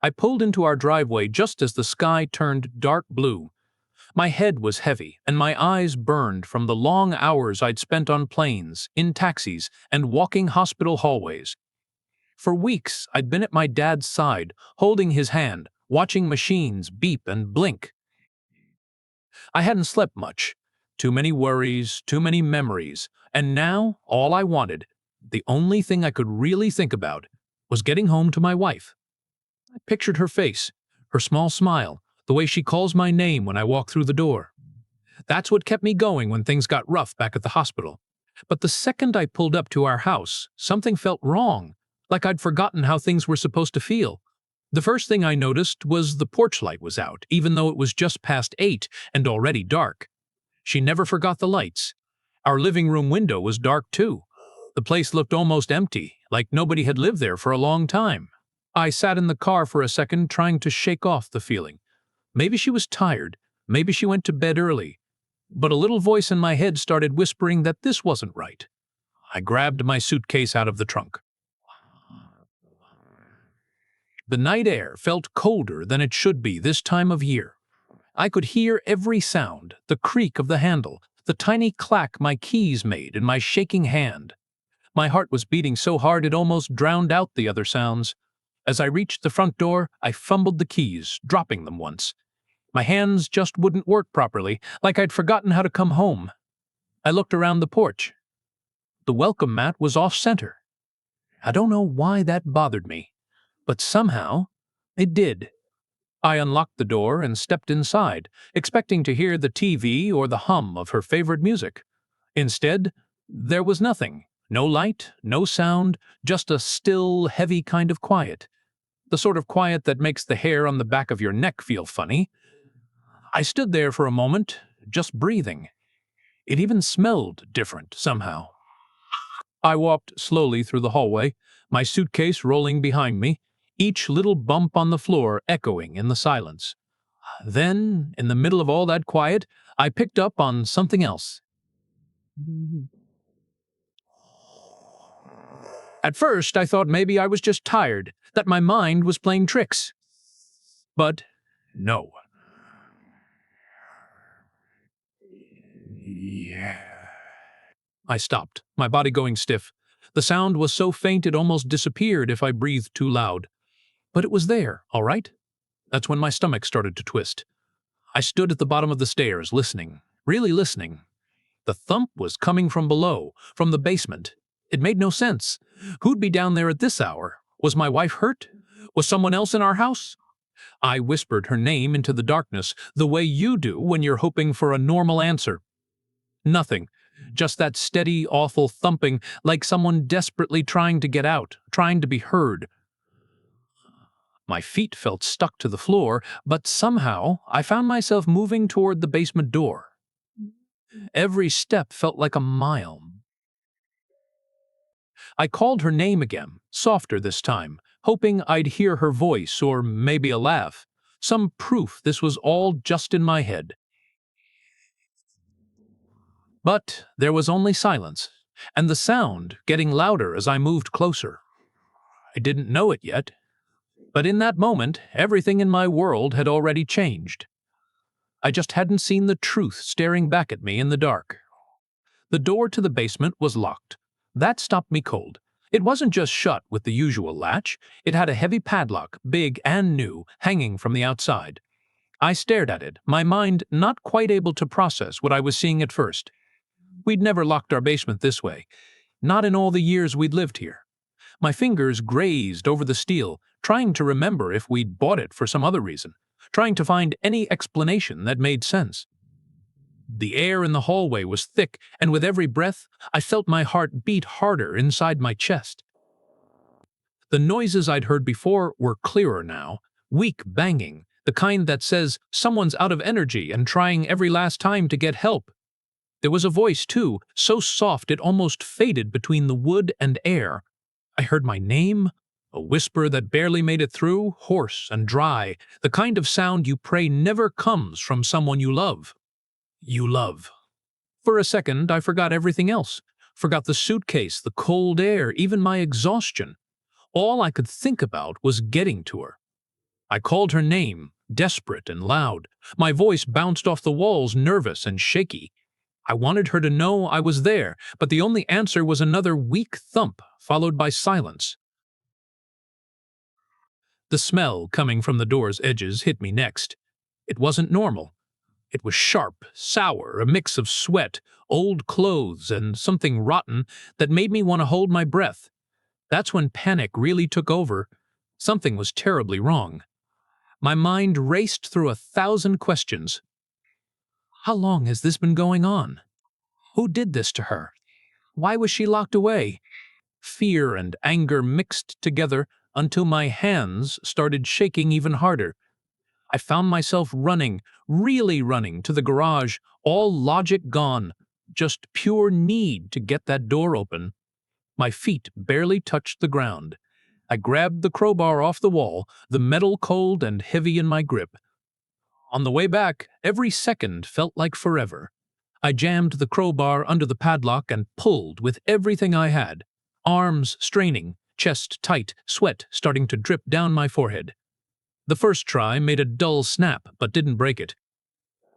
I pulled into our driveway just as the sky turned dark blue. My head was heavy, and my eyes burned from the long hours I'd spent on planes, in taxis, and walking hospital hallways. For weeks, I'd been at my dad's side, holding his hand, watching machines beep and blink. I hadn't slept much. Too many worries, too many memories, and now all I wanted, the only thing I could really think about, was getting home to my wife. I pictured her face, her small smile, the way she calls my name when I walk through the door. That's what kept me going when things got rough back at the hospital. But the second I pulled up to our house, something felt wrong, like I'd forgotten how things were supposed to feel. The first thing I noticed was the porch light was out, even though it was just past 8 and already dark. She never forgot the lights. Our living room window was dark too. The place looked almost empty, like nobody had lived there for a long time. I sat in the car for a second, trying to shake off the feeling. Maybe she was tired, maybe she went to bed early. But a little voice in my head started whispering that this wasn't right. I grabbed my suitcase out of the trunk. The night air felt colder than it should be this time of year. I could hear every sound, the creak of the handle, the tiny clack my keys made in my shaking hand. My heart was beating so hard it almost drowned out the other sounds. As I reached the front door, I fumbled the keys, dropping them once. My hands just wouldn't work properly, like I'd forgotten how to come home. I looked around the porch. The welcome mat was off-center. I don't know why that bothered me, but somehow it did. I unlocked the door and stepped inside, expecting to hear the TV or the hum of her favorite music. Instead, there was nothing. No light, no sound, just a still, heavy kind of quiet. The sort of quiet that makes the hair on the back of your neck feel funny. I stood there for a moment, just breathing. It even smelled different, somehow. I walked slowly through the hallway, my suitcase rolling behind me, each little bump on the floor echoing in the silence. Then, in the middle of all that quiet, I picked up on something else. At first, I thought maybe I was just tired, that my mind was playing tricks. But no. Yeah. I stopped, my body going stiff. The sound was so faint it almost disappeared if I breathed too loud. But it was there, all right? That's when my stomach started to twist. I stood at the bottom of the stairs, listening, really listening. The thump was coming from below, from the basement. It made no sense. Who'd be down there at this hour? Was my wife hurt? Was someone else in our house? I whispered her name into the darkness, the way you do when you're hoping for a normal answer. Nothing. Just that steady, awful thumping, like someone desperately trying to get out, trying to be heard. My feet felt stuck to the floor, but somehow I found myself moving toward the basement door. Every step felt like a mile. I called her name again, softer this time, hoping I'd hear her voice or maybe a laugh, some proof this was all just in my head. But there was only silence, and the sound getting louder as I moved closer. I didn't know it yet, but in that moment, everything in my world had already changed. I just hadn't seen the truth staring back at me in the dark. The door to the basement was locked. That stopped me cold. It wasn't just shut with the usual latch. It had a heavy padlock, big and new, hanging from the outside. I stared at it, my mind not quite able to process what I was seeing at first. We'd never locked our basement this way, not in all the years we'd lived here. My fingers grazed over the steel, trying to remember if we'd bought it for some other reason, trying to find any explanation that made sense. The air in the hallway was thick, and with every breath, I felt my heart beat harder inside my chest. The noises I'd heard before were clearer now, weak banging, the kind that says someone's out of energy and trying every last time to get help. There was a voice, too, so soft it almost faded between the wood and air. I heard my name, a whisper that barely made it through, hoarse and dry, the kind of sound you pray never comes from someone you love. You love. For a second, I forgot everything else. Forgot the suitcase, the cold air, even my exhaustion. All I could think about was getting to her. I called her name, desperate and loud. My voice bounced off the walls, nervous and shaky. I wanted her to know I was there, but the only answer was another weak thump, followed by silence. The smell coming from the door's edges hit me next. It wasn't normal. It was sharp, sour, a mix of sweat, old clothes, and something rotten that made me want to hold my breath. That's when panic really took over. Something was terribly wrong. My mind raced through 1,000 questions. How long has this been going on? Who did this to her? Why was she locked away? Fear and anger mixed together until my hands started shaking even harder. I found myself running, really running, to the garage, all logic gone, just pure need to get that door open. My feet barely touched the ground. I grabbed the crowbar off the wall, the metal cold and heavy in my grip. On the way back, every second felt like forever. I jammed the crowbar under the padlock and pulled with everything I had, arms straining, chest tight, sweat starting to drip down my forehead. The first try made a dull snap but didn't break it.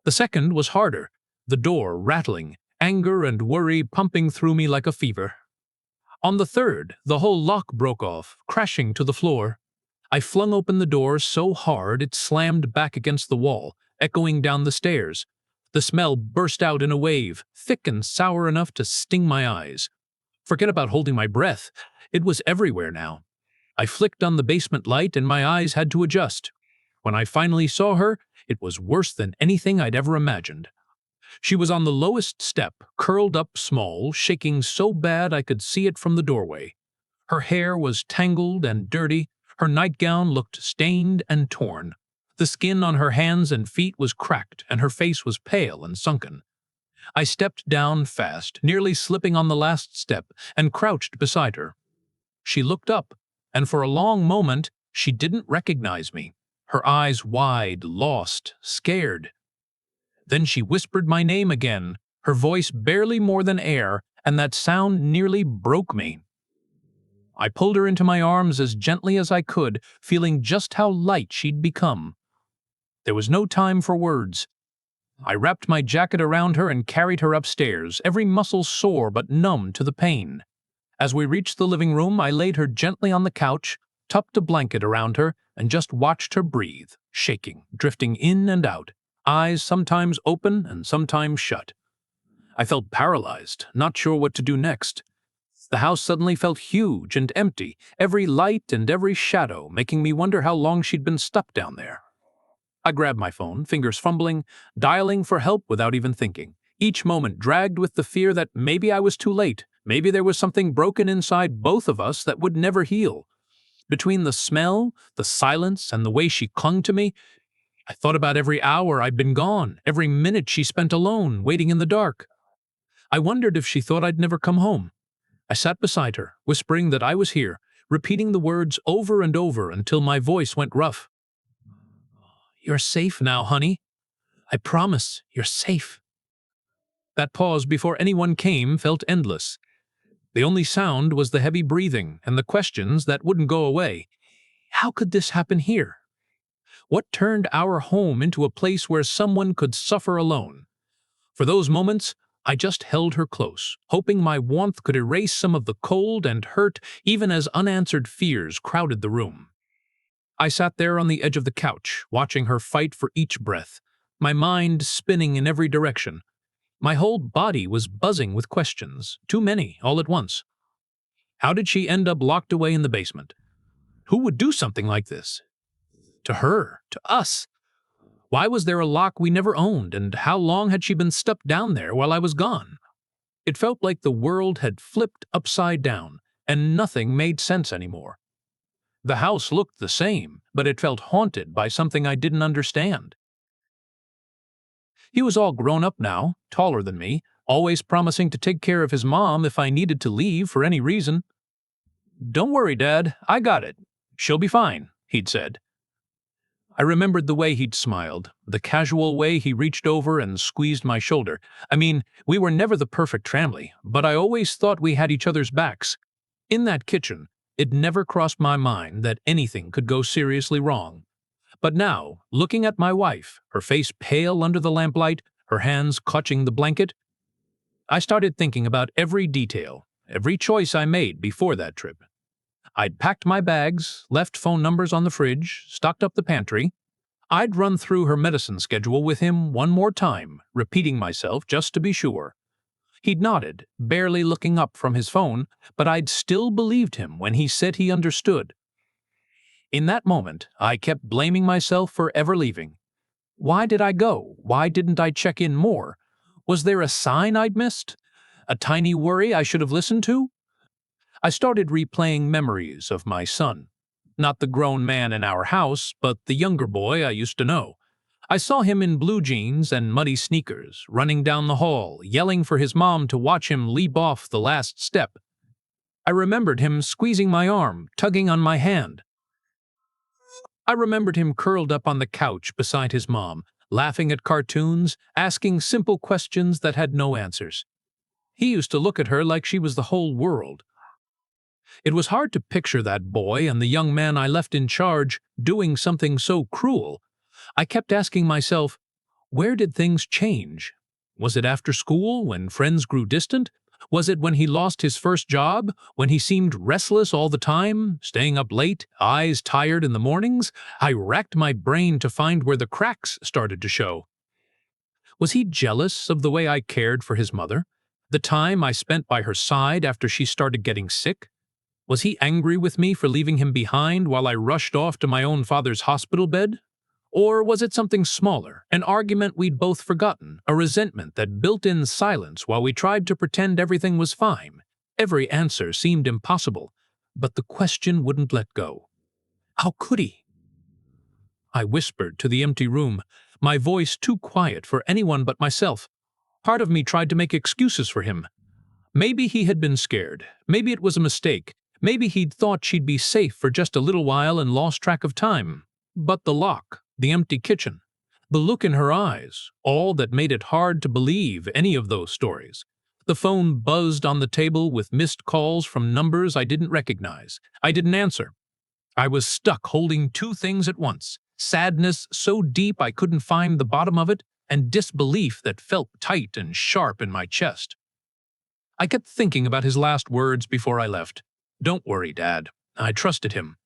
The second was harder, the door rattling, anger and worry pumping through me like a fever. On the third, the whole lock broke off, crashing to the floor. I flung open the door so hard it slammed back against the wall, echoing down the stairs. The smell burst out in a wave, thick and sour enough to sting my eyes. Forget about holding my breath. It was everywhere now. I flicked on the basement light and my eyes had to adjust. When I finally saw her, it was worse than anything I'd ever imagined. She was on the lowest step, curled up small, shaking so bad I could see it from the doorway. Her hair was tangled and dirty, her nightgown looked stained and torn. The skin on her hands and feet was cracked, and her face was pale and sunken. I stepped down fast, nearly slipping on the last step, and crouched beside her. She looked up, and for a long moment she didn't recognize me, her eyes wide, lost, scared. Then she whispered my name again, her voice barely more than air, and that sound nearly broke me. I pulled her into my arms as gently as I could, feeling just how light she'd become. There was no time for words. I wrapped my jacket around her and carried her upstairs, every muscle sore but numb to the pain. As we reached the living room, I laid her gently on the couch, tucked a blanket around her, and just watched her breathe, shaking, drifting in and out, eyes sometimes open and sometimes shut. I felt paralyzed, not sure what to do next. The house suddenly felt huge and empty, every light and every shadow making me wonder how long she'd been stuck down there. I grabbed my phone, fingers fumbling, dialing for help without even thinking. Each moment dragged with the fear that maybe I was too late, maybe there was something broken inside both of us that would never heal. Between the smell, the silence, and the way she clung to me, I thought about every hour I'd been gone, every minute she spent alone, waiting in the dark. I wondered if she thought I'd never come home. I sat beside her, whispering that I was here, repeating the words over and over until my voice went rough. "You're safe now, honey. I promise you're safe." That pause before anyone came felt endless. The only sound was the heavy breathing and the questions that wouldn't go away. How could this happen here? What turned our home into a place where someone could suffer alone? For those moments, I just held her close, hoping my warmth could erase some of the cold and hurt even as unanswered fears crowded the room. I sat there on the edge of the couch, watching her fight for each breath, my mind spinning in every direction. My whole body was buzzing with questions, too many all at once. How did she end up locked away in the basement? Who would do something like this? To her, to us. Why was there a lock we never owned, and how long had she been stuck down there while I was gone? It felt like the world had flipped upside down, and nothing made sense anymore. The house looked the same, but it felt haunted by something I didn't understand. He was all grown up now, taller than me, always promising to take care of his mom if I needed to leave for any reason. "Don't worry, Dad, I got it. She'll be fine," he'd said. I remembered the way he'd smiled, the casual way he reached over and squeezed my shoulder. I mean, we were never the perfect family, but I always thought we had each other's backs. In that kitchen, it never crossed my mind that anything could go seriously wrong. But now, looking at my wife, her face pale under the lamplight, her hands clutching the blanket, I started thinking about every detail, every choice I made before that trip. I'd packed my bags, left phone numbers on the fridge, stocked up the pantry. I'd run through her medicine schedule with him one more time, repeating myself just to be sure. He'd nodded, barely looking up from his phone, but I'd still believed him when he said he understood. In that moment, I kept blaming myself for ever leaving. Why did I go? Why didn't I check in more? Was there a sign I'd missed? A tiny worry I should have listened to? I started replaying memories of my son. Not the grown man in our house, but the younger boy I used to know. I saw him in blue jeans and muddy sneakers, running down the hall, yelling for his mom to watch him leap off the last step. I remembered him squeezing my arm, tugging on my hand. I remembered him curled up on the couch beside his mom, laughing at cartoons, asking simple questions that had no answers. He used to look at her like she was the whole world. It was hard to picture that boy and the young man I left in charge doing something so cruel. I kept asking myself, where did things change? Was it after school, when friends grew distant? Was it when he lost his first job, when he seemed restless all the time, staying up late, eyes tired in the mornings? I racked my brain to find where the cracks started to show. Was he jealous of the way I cared for his mother? The time I spent by her side after she started getting sick? Was he angry with me for leaving him behind while I rushed off to my own father's hospital bed? Or was it something smaller, an argument we'd both forgotten, a resentment that built in silence while we tried to pretend everything was fine? Every answer seemed impossible, but the question wouldn't let go. How could he? I whispered to the empty room, my voice too quiet for anyone but myself. Part of me tried to make excuses for him. Maybe he had been scared. Maybe it was a mistake. Maybe he'd thought she'd be safe for just a little while and lost track of time. But the lock, the empty kitchen, the look in her eyes, all that made it hard to believe any of those stories. The phone buzzed on the table with missed calls from numbers I didn't recognize. I didn't answer. I was stuck holding two things at once: sadness so deep I couldn't find the bottom of it, and disbelief that felt tight and sharp in my chest. I kept thinking about his last words before I left. "Don't worry, Dad." I trusted him.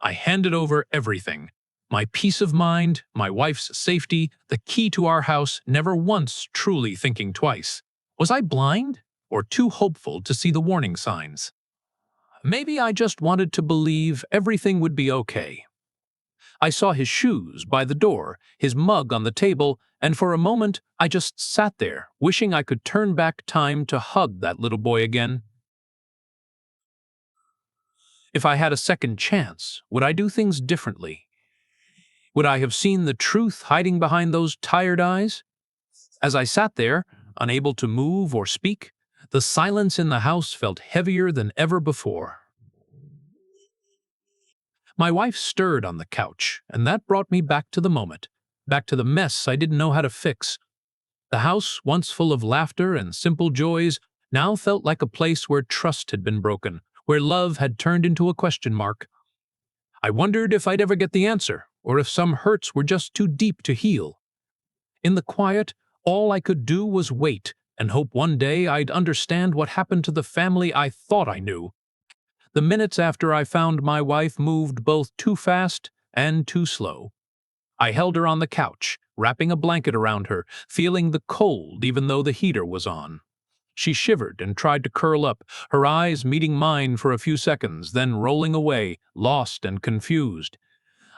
I handed over everything. My peace of mind, my wife's safety, the key to our house, never once truly thinking twice. Was I blind, or too hopeful to see the warning signs? Maybe I just wanted to believe everything would be okay. I saw his shoes by the door, his mug on the table, and for a moment I just sat there, wishing I could turn back time to hug that little boy again. If I had a second chance, would I do things differently? Would I have seen the truth hiding behind those tired eyes? As I sat there, unable to move or speak, the silence in the house felt heavier than ever before. My wife stirred on the couch, and that brought me back to the moment, back to the mess I didn't know how to fix. The house, once full of laughter and simple joys, now felt like a place where trust had been broken, where love had turned into a question mark. I wondered if I'd ever get the answer, or if some hurts were just too deep to heal. In the quiet, all I could do was wait and hope one day I'd understand what happened to the family I thought I knew. The minutes after I found my wife moved both too fast and too slow. I held her on the couch, wrapping a blanket around her, feeling the cold even though the heater was on. She shivered and tried to curl up, her eyes meeting mine for a few seconds, then rolling away, lost and confused.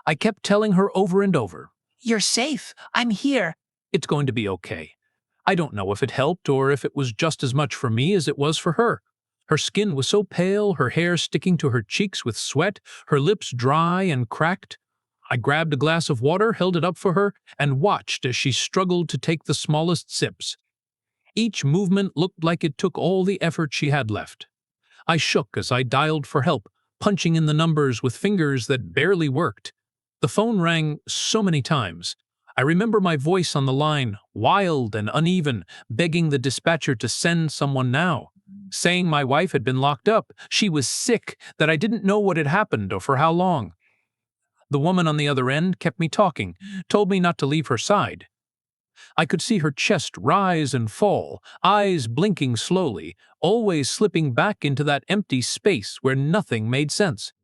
I kept telling her over and over, "You're safe. I'm here. It's going to be okay." I don't know if it helped or if it was just as much for me as it was for her. Her skin was so pale, her hair sticking to her cheeks with sweat, her lips dry and cracked. I grabbed a glass of water, held it up for her, and watched as she struggled to take the smallest sips. Each movement looked like it took all the effort she had left. I shook as I dialed for help, punching in the numbers with fingers that barely worked. The phone rang so many times. I remember my voice on the line, wild and uneven, begging the dispatcher to send someone now. Saying my wife had been locked up, she was sick, that I didn't know what had happened or for how long. The woman on the other end kept me talking, told me not to leave her side. I could see her chest rise and fall, eyes blinking slowly, always slipping back into that empty space where nothing made sense.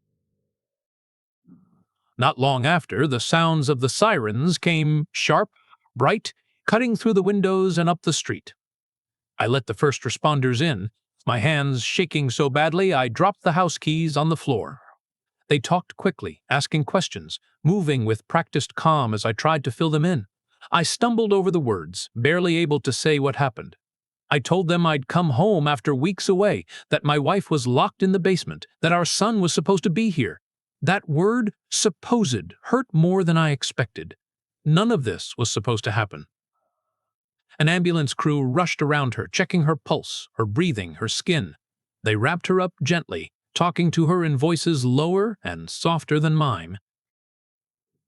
Not long after, the sounds of the sirens came sharp, bright, cutting through the windows and up the street. I let the first responders in, my hands shaking so badly I dropped the house keys on the floor. They talked quickly, asking questions, moving with practiced calm as I tried to fill them in. I stumbled over the words, barely able to say what happened. I told them I'd come home after weeks away, that my wife was locked in the basement, that our son was supposed to be here. That word, supposed, hurt more than I expected. None of this was supposed to happen. An ambulance crew rushed around her, checking her pulse, her breathing, her skin. They wrapped her up gently, talking to her in voices lower and softer than mine.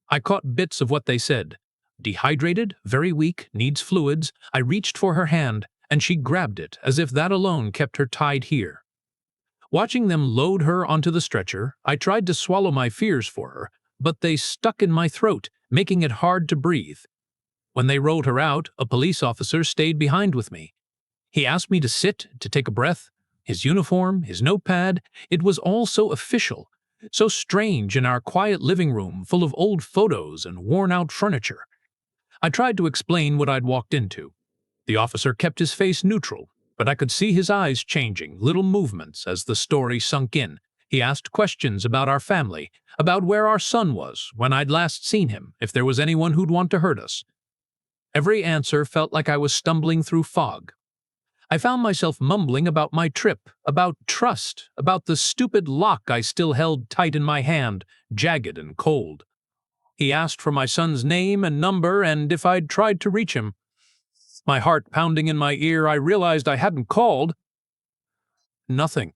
I caught bits of what they said. Dehydrated, very weak, needs fluids. I reached for her hand, and she grabbed it as if that alone kept her tied here. Watching them load her onto the stretcher, I tried to swallow my fears for her, but they stuck in my throat, making it hard to breathe. When they rolled her out, a police officer stayed behind with me. He asked me to sit, to take a breath. His uniform, his notepad, it was all so official, so strange in our quiet living room full of old photos and worn-out furniture. I tried to explain what I'd walked into. The officer kept his face neutral, but I could see his eyes changing, little movements as the story sunk in. He asked questions about our family, about where our son was, when I'd last seen him, if there was anyone who'd want to hurt us. Every answer felt like I was stumbling through fog. I found myself mumbling about my trip, about trust, about the stupid lock I still held tight in my hand, jagged and cold. He asked for my son's name and number and if I'd tried to reach him. My heart pounding in my ear, I realized I hadn't called. Nothing.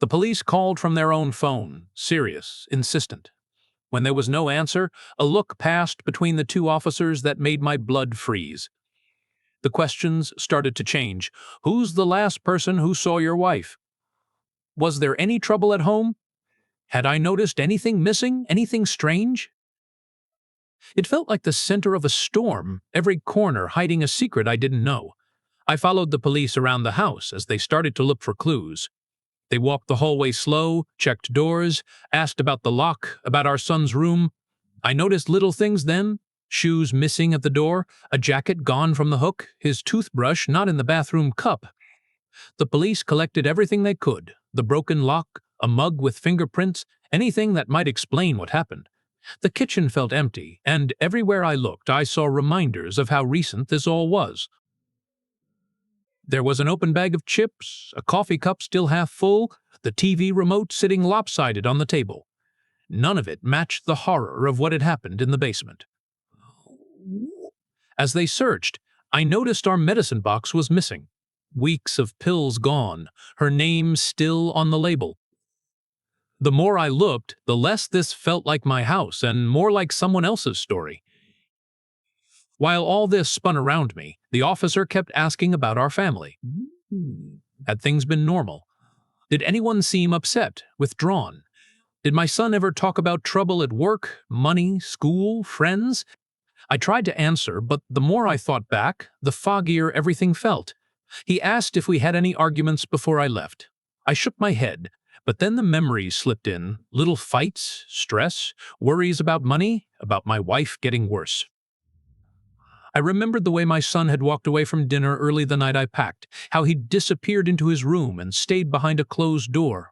The police called from their own phone, serious, insistent. When there was no answer, a look passed between the two officers that made my blood freeze. The questions started to change. Who's the last person who saw your wife? Was there any trouble at home? Had I noticed anything missing, anything strange? It felt like the center of a storm, every corner hiding a secret I didn't know. I followed the police around the house as they started to look for clues. They walked the hallway slow, checked doors, asked about the lock, about our son's room. I noticed little things then. Shoes missing at the door, a jacket gone from the hook, his toothbrush not in the bathroom cup. The police collected everything they could, the broken lock, a mug with fingerprints, anything that might explain what happened. The kitchen felt empty, and everywhere I looked I saw reminders of how recent this all was. There was an open bag of chips, a coffee cup still half full, the TV remote sitting lopsided on the table. None of it matched the horror of what had happened in the basement. As they searched, I noticed our medicine box was missing. Weeks of pills gone, her name still on the label. The more I looked, the less this felt like my house and more like someone else's story. While all this spun around me, the officer kept asking about our family. Had things been normal? Did anyone seem upset, withdrawn? Did my son ever talk about trouble at work, money, school, friends? I tried to answer, but the more I thought back, the foggier everything felt. He asked if we had any arguments before I left. I shook my head, but then the memories slipped in, little fights, stress, worries about money, about my wife getting worse. I remembered the way my son had walked away from dinner early the night I packed, how he'd disappeared into his room and stayed behind a closed door.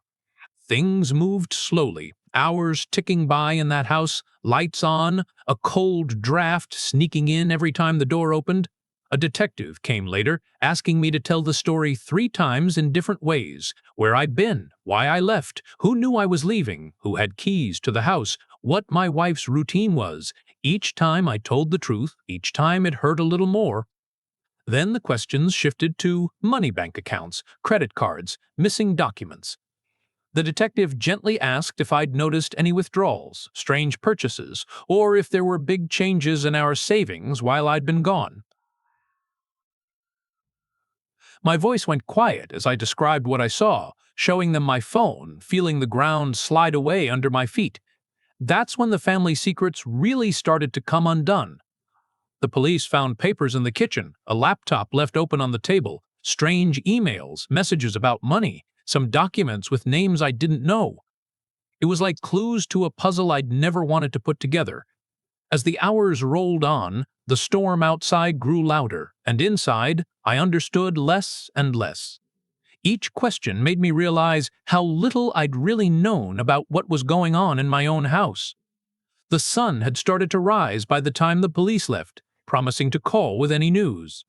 Things moved slowly, hours ticking by in that house, lights on, a cold draft sneaking in every time the door opened. A detective came later, asking me to tell the story 3 times in different ways, where I'd been, why I left, who knew I was leaving, who had keys to the house, what my wife's routine was. Each time I told the truth, each time it hurt a little more. Then the questions shifted to money bank accounts, credit cards, missing documents. The detective gently asked if I'd noticed any withdrawals, strange purchases, or if there were big changes in our savings while I'd been gone. My voice went quiet as I described what I saw, showing them my phone, feeling the ground slide away under my feet. That's when the family secrets really started to come undone. The police found papers in the kitchen, a laptop left open on the table, strange emails, messages about money, some documents with names I didn't know. It was like clues to a puzzle I'd never wanted to put together. As the hours rolled on, the storm outside grew louder, and inside, I understood less and less. Each question made me realize how little I'd really known about what was going on in my own house. The sun had started to rise by the time the police left, promising to call with any news.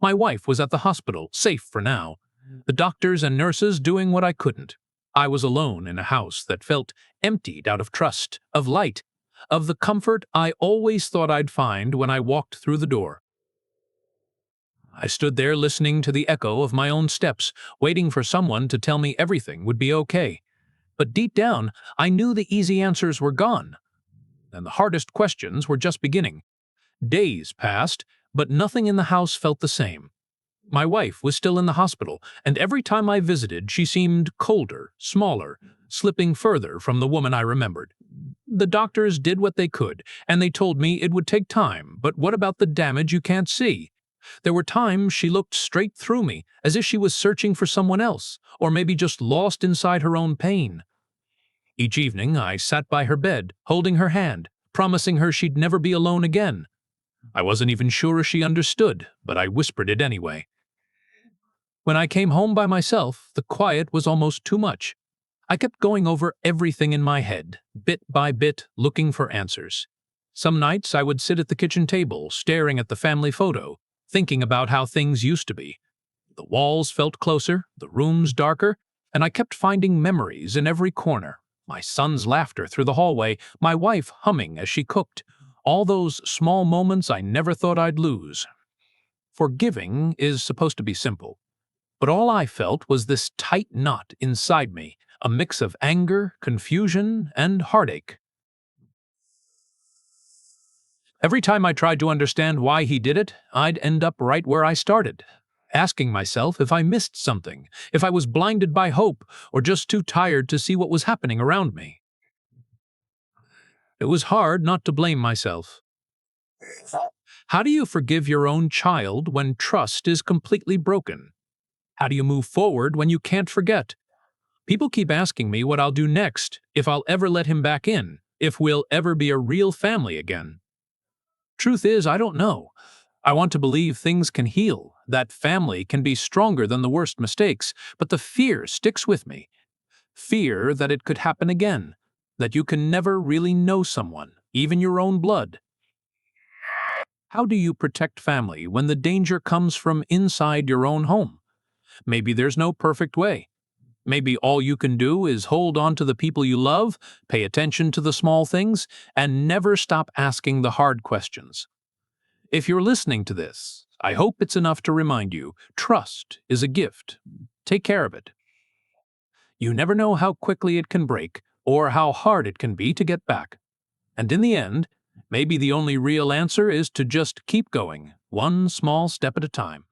My wife was at the hospital, safe for now. The doctors and nurses doing what I couldn't. I was alone in a house that felt emptied out of trust, of light, of the comfort I always thought I'd find when I walked through the door. I stood there listening to the echo of my own steps, waiting for someone to tell me everything would be okay. But deep down, I knew the easy answers were gone, and the hardest questions were just beginning. Days passed, but nothing in the house felt the same. My wife was still in the hospital, and every time I visited, she seemed colder, smaller, slipping further from the woman I remembered. The doctors did what they could, and they told me it would take time, but what about the damage you can't see? There were times she looked straight through me, as if she was searching for someone else, or maybe just lost inside her own pain. Each evening, I sat by her bed, holding her hand, promising her she'd never be alone again. I wasn't even sure if she understood, but I whispered it anyway. When I came home by myself, the quiet was almost too much. I kept going over everything in my head, bit by bit, looking for answers. Some nights I would sit at the kitchen table, staring at the family photo, thinking about how things used to be. The walls felt closer, the rooms darker, and I kept finding memories in every corner. My son's laughter through the hallway, my wife humming as she cooked, all those small moments I never thought I'd lose. Forgiving is supposed to be simple, but all I felt was this tight knot inside me, a mix of anger, confusion, and heartache. Every time I tried to understand why he did it, I'd end up right where I started, asking myself if I missed something, if I was blinded by hope, or just too tired to see what was happening around me. It was hard not to blame myself. How do you forgive your own child when trust is completely broken? How do you move forward when you can't forget? People keep asking me what I'll do next, if I'll ever let him back in, if we'll ever be a real family again. Truth is, I don't know. I want to believe things can heal, that family can be stronger than the worst mistakes, but the fear sticks with me. Fear that it could happen again, that you can never really know someone, even your own blood. How do you protect family when the danger comes from inside your own home? Maybe there's no perfect way. Maybe all you can do is hold on to the people you love, pay attention to the small things, and never stop asking the hard questions. If you're listening to this, I hope it's enough to remind you, trust is a gift. Take care of it. You never know how quickly it can break, or how hard it can be to get back. And in the end, maybe the only real answer is to just keep going, one small step at a time.